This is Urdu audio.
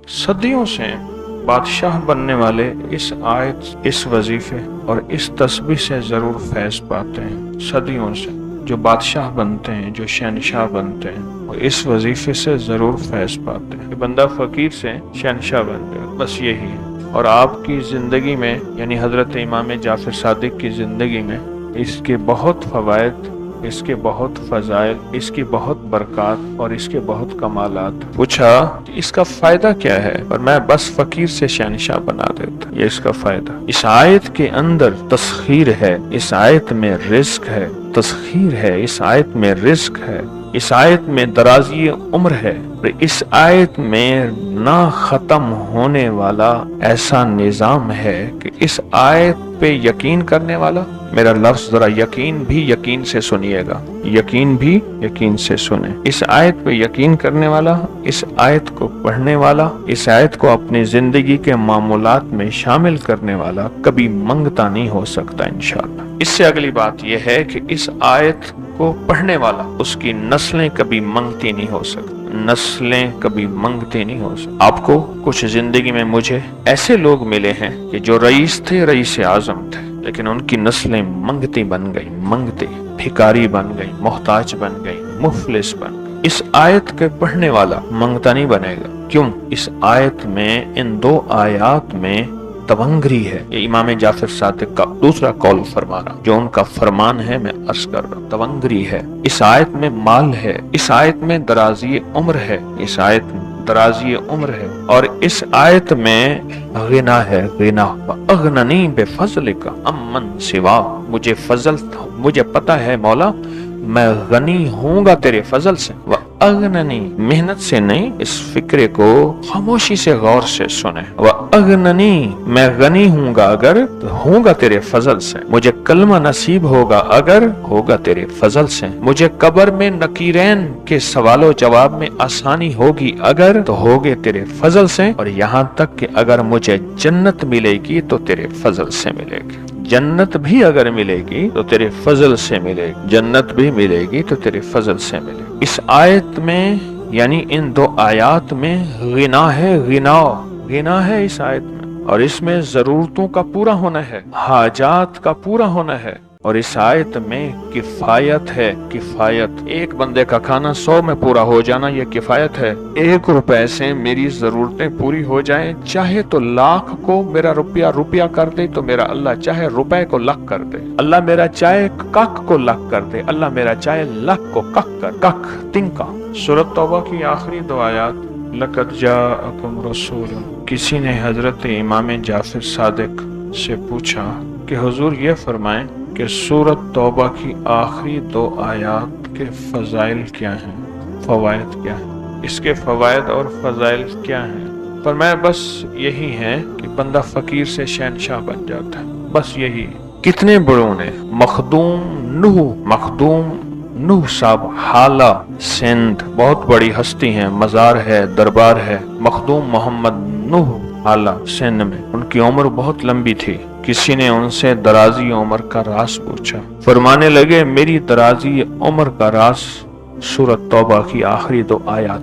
صدیوں سے بادشاہ بننے والے اس آیت، اس وظیفے اور اس تسبیح سے ضرور فیض پاتے ہیں۔ صدیوں سے جو بادشاہ بنتے ہیں، جو شہنشاہ بنتے ہیں، وہ اس وظیفے سے ضرور فیض پاتے ہیں کہ بندہ فقیر سے شہنشاہ بن گیا، بس یہی ہے۔ اور آپ کی زندگی میں، یعنی حضرت امام جعفر صادق کی زندگی میں اس کے بہت فوائد، اس کے بہت فضائل، اس کی بہت برکات اور اس کے بہت کمالات۔ پوچھا کہ اس کا فائدہ کیا ہے؟ اور میں بس فقیر سے شہنشاہ بنا دیتا، یہ اس کا فائدہ۔ اس آیت کے اندر تسخیر ہے، اس آیت میں رزق ہے، تسخیر ہے، اس آیت میں رزق ہے، اس آیت میں درازی عمر ہے، اس آیت میں نہ ختم ہونے والا ایسا نظام ہے کہ اس آیت پہ یقین کرنے والا، میرا لفظ ذرا یقین بھی یقین سے سنیے گا، یقین بھی یقین سے سنیں، اس آیت پہ یقین کرنے والا، اس آیت کو پڑھنے والا، اس آیت کو اپنی زندگی کے معمولات میں شامل کرنے والا کبھی منگتا نہیں ہو سکتا انشاءاللہ۔ اس سے اگلی بات یہ ہے کہ اس آیت کو پڑھنے والا، اس کی نسلیں کبھی منگتی نہیں ہو سکتی، نسلیں کبھی منگتے نہیں ہو سکتے۔ آپ کو کچھ زندگی میں مجھے ایسے لوگ ملے ہیں کہ جو رئیس تھے، رئیس اعظم تھے، لیکن ان کی نسلیں منگتی بن گئی، منگتے، بھکاری بن گئی، محتاج بن گئی، مفلس بن گئی۔ اس آیت کے پڑھنے والا منگتا نہیں بنے گا۔ کیوں؟ اس آیت میں، ان دو آیات میں تونگری ہے۔ یہ امام جعفر صادق کا دوسرا قول فرما رہا، جو ان کا فرمان ہے میں عرض کر رہا ہوں، تونگری ہے۔ اس آیت میں مال ہے، اس آیت میں درازی عمر ہے، اس آیت میں درازی عمر ہے، اور اس آیت میں غنا ہے، غنا۔ اغننی بفضلک امن سوا، مجھے فضل، مجھے پتا ہے مولا میں غنی ہوں گا تیرے فضل سے۔ اغننی، محنت سے نہیں، اس فکرے کو خاموشی سے غور سے سنیں۔ اغننی، میں غنی ہوں گا اگر تو ہوں گا تیرے فضل سے، مجھے کلمہ نصیب ہوگا اگر ہوگا تیرے فضل سے، مجھے قبر میں نکیرین کے سوال و جواب میں آسانی ہوگی اگر تو ہوگے تیرے فضل سے، اور یہاں تک کہ اگر مجھے جنت ملے گی تو تیرے فضل سے ملے گی، جنت بھی اگر ملے گی تو تیرے فضل سے ملے گی، جنت بھی ملے گی تو تیرے فضل سے ملے گی۔ اس آیت میں، یعنی ان دو آیات میں غنا ہے، غنا ہے اس آیت میں، اور اس میں ضرورتوں کا پورا ہونا ہے، حاجات کا پورا ہونا ہے، اور اس آیت میں کفایت ہے، کفایت۔ ایک بندے کا کھانا 100 میں پورا ہو جانا یہ کفایت ہے۔ 1 روپے سے میری ضرورتیں پوری ہو جائیں، چاہے تو لاکھ کو میرا روپیہ کر دے تو میرا اللہ چاہے روپے کو لاکھ کر دے، اللہ میرا چاہے کک کو لاکھ کر دے، اللہ میرا چاہے لاکھ کو کک تنکا۔ سورۃ توبہ کی آخری 2 آیات، لقد جاءکم رسول۔ کسی نے حضرت امام جعفر صادق سے پوچھا کہ حضور یہ فرمائیں کہ سورۃ توبہ کی آخری 2 آیات کے فضائل کیا ہیں، فوائد کیا ہیں، اس کے فوائد اور فضائل کیا ہیں؟ فرمایا بس یہی ہے کہ بندہ فقیر سے شہنشاہ بن جاتا ہے، بس یہی۔ کتنے بڑوں نے، مخدوم نوح صاحب، حالہ سندھ، بہت بڑی ہستی ہیں، مزار ہے، دربار ہے، مخدوم محمد نوح حالہ سندھ میں، ان کی عمر بہت لمبی تھی۔ کسی نے ان سے درازی عمر کا راز پوچھا، فرمانے لگے میری درازی عمر کا راز سورۃ توبہ کی آخری 2 آیات